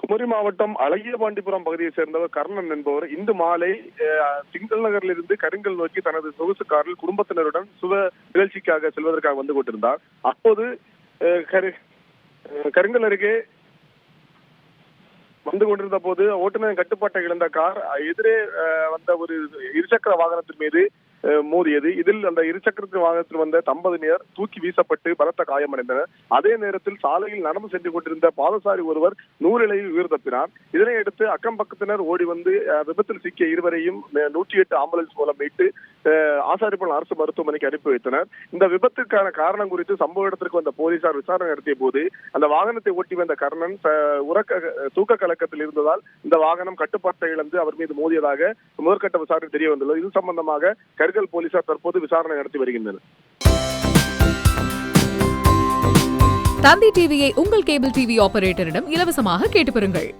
குமரி மாவட்டம் அழகியபாண்டிபுரம் பகுதியை சேர்ந்தவர் கர்ணன் என்பவர் இன்று மாலை திங்கள் நகரிலிருந்து கருங்கல் நோக்கி தனது சொகுசு காரில் குடும்பத்தினருடன் சுப நிகழ்ச்சிக்காக செல்வதற்காக வந்து கொண்டிருந்தார். அப்போது கருங்கல் அருகே வந்து கொண்டிருந்த போது ஓட்டுநரின் கட்டுப்பாட்டை இழந்த கார் எதிரே வந்த ஒரு இருசக்கர வாகனத்தின் மீது மோதியது. இதில் அந்த இருசக்கர வாகனத்தில் வந்த தம்பதியினர் தூக்கி வீசப்பட்டு பலத்த காயமடைந்தனர். அதே நேரத்தில் சாலையில் நடந்து சென்று கொண்டிருந்த பாதசாரி ஒருவர் நூறிழையில் உயிர் தப்பினார். இதனையடுத்து அக்கம் பக்கத்தினர் ஓடி வந்து விபத்தில் சிக்கிய இருவரையும் 108 ஆம்புலன்ஸ் மூலம் மீட்டு ஆசாரிப்பள்ளம் அரசு மருத்துவமனைக்கு அனுப்பி வைத்தனர். இந்த விபத்திற்கான காரணம் குறித்து சம்பவ இடத்திற்கு வந்த போலீசார் விசாரணை நடத்திய போது அந்த வாகனத்தை ஓட்டி வந்த கர்ணன் தூக்க கலக்கத்தில் இருந்ததால் இந்த வாகனம் கட்டுப்பாட்டை இழந்து அவர் மீது மோதியதாக முதற்கட்ட விசாரணை தெரிய வந்துள்ளது. இது சம்பந்தமாக கருங்கல் போலீசார் தற்போது விசாரணை நடத்தி வருகின்றனர். தந்தி டிவியை உங்கள் கேபிள் டிவி ஆபரேட்டரிடம் இலவசமாக கேட்டு பெறுங்கள்.